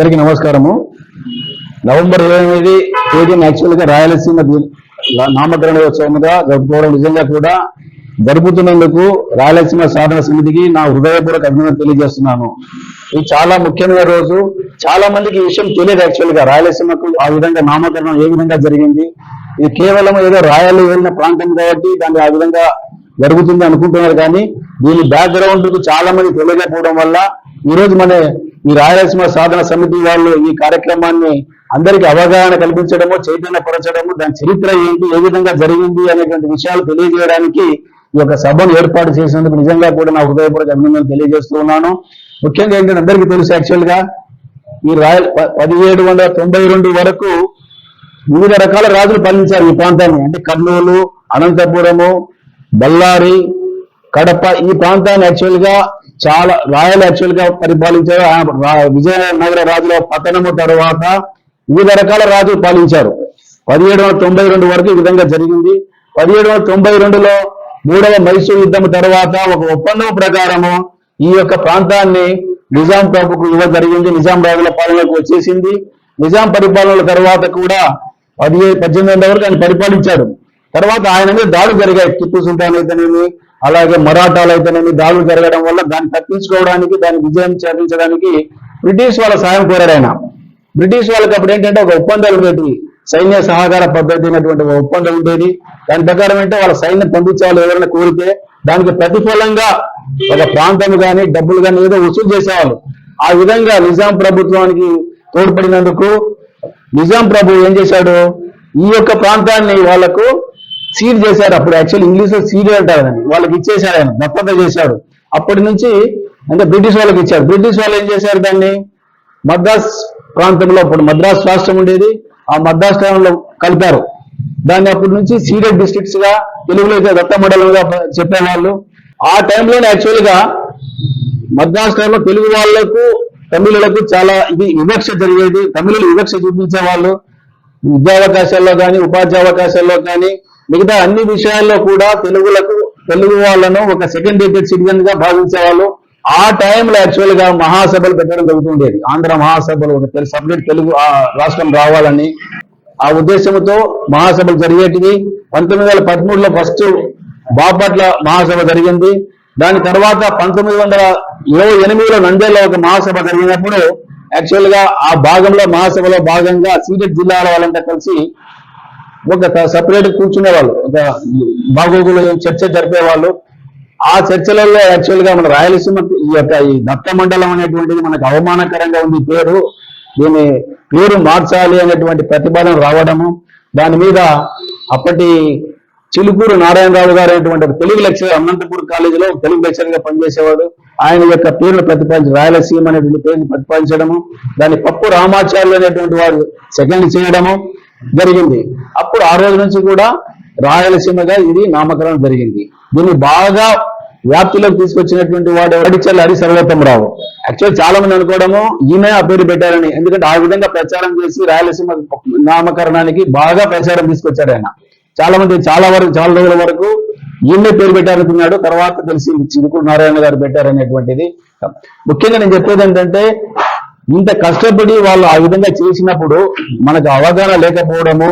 అందరికీ నమస్కారము. నవంబర్ 28 తేదీన యాక్చువల్గా రాయలసీమ నామకరణోత్సవంగా జరుపుకోవడం నిజంగా కూడా జరుపుతున్నందుకు రాయలసీమ సాధన సమితికి నా హృదయపూర్వక అభినందన తెలియజేస్తున్నాను. ఇది చాలా ముఖ్యమైన రోజు. చాలా మందికి ఈ విషయం తెలియదు. యాక్చువల్గా రాయలసీమకు ఆ విధంగా నామకరణం ఏ విధంగా జరిగింది, ఇది కేవలం ఏదో రాయలు వెళ్ళిన ప్రాంతం కాబట్టి దాన్ని ఆ విధంగా జరుగుతుంది అనుకుంటున్నారు. కానీ దీని బ్యాక్గ్రౌండ్ చాలా మంది తెలియకపోవడం వల్ల ఈ రోజు మన ఈ రాయలసీమ సాధన సమితి వాళ్ళు ఈ కార్యక్రమాన్ని అందరికీ అవగాహన కల్పించడము, చైతన్యపరచడము, దాని చరిత్ర ఏంటి, ఏ విధంగా జరిగింది అనేటువంటి విషయాలు తెలియజేయడానికి ఈ యొక్క సభను ఏర్పాటు చేసినందుకు నిజంగా కూడా నా హృదయపూర్వక అభినందనలు తెలియజేస్తూ ఉన్నాను. ముఖ్యంగా ఏంటంటే అందరికీ తెలుసు, యాక్చువల్గా ఈ 1792 వరకు వివిధ రకాల రాజులు పాలించారు ఈ ప్రాంతాన్ని. అంటే కర్నూలు, అనంతపురము, బళ్ళారి, కడప, ఈ ప్రాంతాన్ని యాక్చువల్గా చాలా రాయలు యాక్చువల్గా పరిపాలించారు. విజయనగర రాజుల పతనము తర్వాత వివిధ రకాల రాజులు పాలించారు. 1792 వరకు ఈ విధంగా జరిగింది. 1792లో 3వ మైసూరు యుద్ధం తర్వాత ఒక ఒప్పందం ప్రకారము ఈ యొక్క ప్రాంతాన్ని నిజాం ప్రభుకు ఇవ్వడం జరిగింది. నిజాం రాజుల పాలనకు వచ్చేసింది. నిజాం పరిపాలనల తర్వాత కూడా 1800 వరకు ఆయన పరిపాలించాడు. తర్వాత ఆయన మీద దాడులు జరిగాయి. టిప్పు సుల్తాన్ అయితేనేమి, అలాగే మరాఠాలు అయితేనేమి దాడులు జరగడం వల్ల దాన్ని తప్పించుకోవడానికి, దాన్ని విజయం సాధించడానికి బ్రిటిష్ వాళ్ళ సాయం కోరాడు ఆయన. బ్రిటిష్ వాళ్ళకి అప్పుడు ఏంటంటే ఒక ఒప్పందాలు ఉండేవి, సైన్య సహకార పద్ధతి అనేటువంటి ఒక ఒప్పందం ఉండేది. దాని ప్రకారం అంటే వాళ్ళ సైన్యం పంపించేవాళ్ళు ఎవరైనా కోరితే దానికి ప్రతిఫలంగా ఒక ప్రాంతం కానీ డబ్బులు కానీ ఏదో వసూలు చేసేవాళ్ళు. ఆ విధంగా నిజాం ప్రభుత్వానికి తోడ్పడినందుకు నిజాం ప్రభు ఏం చేశాడు, ఈ యొక్క ప్రాంతాన్ని వాళ్లకు సీడ్ చేశారు. అప్పుడు యాక్చువల్ ఇంగ్లీష్ లో సీడ్ అంటారు, వాళ్ళకి ఇచ్చేశారు, ఆయన దత్తత చేశాడు. అప్పటి నుంచి అంటే బ్రిటిష్ వాళ్ళకి ఇచ్చారు. బ్రిటిష్ వాళ్ళు ఏం చేశారు, దాన్ని మద్రాస్ ప్రాంతంలో, అప్పుడు మద్రాస్ రాష్ట్రం ఉండేది, ఆ మద్రాస్ రాష్ట్రంలో కలిపారు. దాన్ని అప్పటి నుంచి సీడెడ్ డిస్ట్రిక్ట్స్ గా, తెలుగులో అయితే దత్త మండలంగా చెప్పేవాళ్ళు. ఆ టైంలోనే యాక్చువల్గా మద్రాస్ రాష్ట్రంలో తెలుగు వాళ్లకు, తమిళులకు చాలా ఇది వివక్ష జరిగేది. తమిళులు వివక్ష చూపించేవాళ్ళు. విద్యావకాశాల్లో కానీ, ఉపాధ్యాయ అవకాశాల్లో కానీ, మిగతా అన్ని విషయాల్లో కూడా తెలుగు వాళ్ళను ఒక సెకండ్ రేటెడ్ సిటిజన్ గా భావించేవాళ్ళు. ఆ టైంలో యాక్చువల్ గా మహాసభలు పెట్టడం జరుగుతుండేది. ఆంధ్ర మహాసభలు, ఒక సపరేట్ తెలుగు రాష్ట్రం రావాలని ఆ ఉద్దేశంతో మహాసభలు జరిగేటివి. 1913లో ఫస్ట్ బాపట్ల మహాసభ జరిగింది. దాని తర్వాత 1928లో నంద్యాలలో ఒక మహాసభ జరిగినప్పుడు యాక్చువల్ గా ఆ భాగంలో మహాసభలో భాగంగా సీడెడ్ జిల్లాల వాళ్ళంతా కలిసి ఒక సపరేట్ కూర్చునేవాళ్ళు, ఒక బాగోగులు చర్చ జరిపేవాళ్ళు. ఆ చర్చలలో యాక్చువల్ గా మన రాయలసీమ ఈ దత్త మండలం అనేటువంటిది మనకు అవమానకరంగా ఉంది పేరు, దీని పేరు మార్చాలి అనేటువంటి ప్రతిపాదన రావడము. దాని మీద అప్పటి చిలుకూరు నారాయణరావు గారు అనేటువంటి తెలుగు లెక్చరర్, అనంతపూర్ కాలేజీలో తెలుగు లెక్చరర్ గా పనిచేసేవాడు. ఆయన యొక్క పేరును ప్రతిపాదించి రాయలసీమ అనేటువంటి పేరుని ప్రతిపాదించడము, దాన్ని పప్పు రామాచార్యులు అనేటువంటి వారు సెకండ్ చేయడము జరిగింది. అప్పుడు ఆ రోజు నుంచి కూడా రాయలసీమగా ఇది నామకరణం జరిగింది. దీన్ని బాగా వ్యాప్తిలోకి తీసుకొచ్చినటువంటి వాడు వడిచర్ల హరి సర్వోత్తమరావు. యాక్చువల్ చాలా మంది అనుకోవడము ఈయన ఆ పేరు పెట్టారని, ఎందుకంటే ఆ విధంగా ప్రచారం చేసి రాయలసీమ నామకరణానికి బాగా ప్రచారం తీసుకొచ్చాడు ఆయన. చాలా మంది చాలా రోజుల వరకు ఈయనే పేరు పెట్టారనుకున్నాడు. తర్వాత తెలిసి చిలుకూరు నారాయణ గారు పెట్టారనేటువంటిది. ముఖ్యంగా నేను చెప్పేది ఏంటంటే, ఇంత కష్టపడి వాళ్ళు ఆ విధంగా చేసినప్పుడు మనకు అవగాహన లేకపోవడము,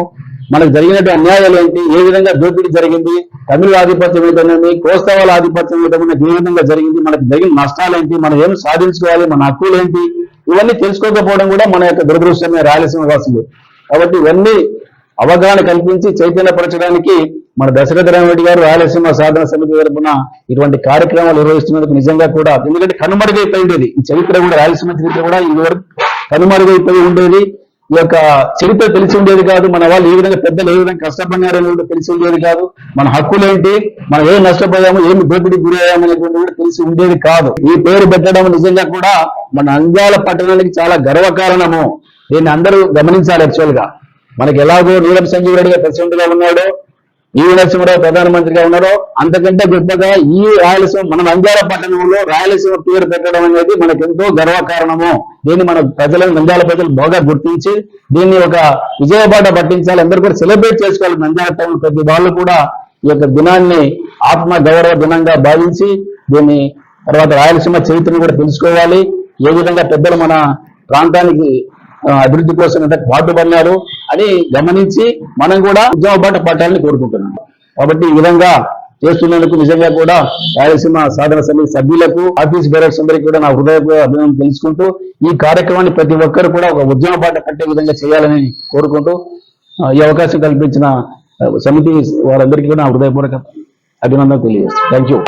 మనకు జరిగినట్టు అన్యాయాలు ఏంటి, ఏ విధంగా దోపిడీ జరిగింది, తమిళ ఆధిపత్యం ఏంటనేది, కోస్తవాల ఆధిపత్యం ఏంటనే ఏ విధంగా జరిగింది, మనకు జరిగిన నష్టాలు ఏంటి, మనం ఏం సాధించుకోవాలి, మన హక్కులు ఏంటి, ఇవన్నీ తెలుసుకోకపోవడం కూడా మన యొక్క దురదృష్టమే రాయలసీమ వాసులు. కాబట్టి ఇవన్నీ అవగాహన కల్పించి చైతన్యపరచడానికి మన దశరథ రామరెడ్డి గారు రాయలసీమ సాధన సమితి తరపున ఇటువంటి కార్యక్రమాలు నిర్వహిస్తున్నందుకు నిజంగా కూడా, ఎందుకంటే కనుమరుగైపోయి ఉండేది ఈ చరిత్ర కూడా, రాయలసీమ చరిత్ర కూడా ఇదివరకు కనుమరుగైపోయి ఉండేది. ఈ యొక్క చరిత్ర తెలిసి ఉండేది కాదు. మన వాళ్ళు ఏ విధంగా పెద్దలు ఏ విధంగా కష్టపడినారని కూడా తెలిసి ఉండేది కాదు. మన హక్కులేంటి, మనం ఏం నష్టపోయాము, ఏమి దోపిడీ గురయ్యాము అనేటువంటి కూడా తెలిసి ఉండేది కాదు. ఈ పేరు పెట్టడం నిజంగా కూడా మన నంద్యాల పట్టణానికి చాలా గర్వకారణము. దీన్ని అందరూ గమనించాలి. యాక్చువల్ గా మనకి ఎలాగో నీలం సంజీవ్ రెడ్డి గారు ప్రెసిడెంట్ గా ఉన్నాడు, ఈవి నరసింహరావు ప్రధానమంత్రిగా ఉన్నారో, అంతకంటే గొప్పగా ఈ రాయలసీమ మన నంద్యాల పట్టణంలో రాయలసీమ పేరు పెట్టడం అనేది మనకు ఎంతో గర్వకారణము. దీన్ని మన ప్రజలను, నంద్యాల ప్రజలు బాగా గుర్తించి దీన్ని ఒక విజయబాట పట్టించాలి. అందరూ కూడా సెలబ్రేట్ చేసుకోవాలి. నంద్యాల టౌన్ ప్రతి వాళ్ళు కూడా ఈ యొక్క దినాన్ని ఆత్మ గౌరవ దినంగా భావించి దీన్ని తర్వాత రాయలసీమ చరిత్రను కూడా తెలుసుకోవాలి. ఏ విధంగా పెద్దలు మన ప్రాంతానికి అభివృద్ధి కోసం ఎంత పాటుపడినారు అని గమనించి మనం కూడా ఉద్యమ బాట పట్టాలని కోరుకుంటున్నాం. కాబట్టి ఈ విధంగా చేస్తున్నందుకు నిజంగా కూడా రాయలసీమ సాధన సమితి సభ్యులకు, ఆఫీస్ బేరర్స్ అందరికీ కూడా నా హృదయపూర్వక అభినందనలు తెలుసుకుంటూ ఈ కార్యక్రమాన్ని ప్రతి ఒక్కరు కూడా ఒక ఉద్యమ బాట పట్టే విధంగా చేయాలని కోరుకుంటూ ఈ అవకాశం కల్పించిన సమితి వారందరికీ కూడా నా హృదయపూర్వక అభినందనలు తెలియజేస్తాను. Thank you.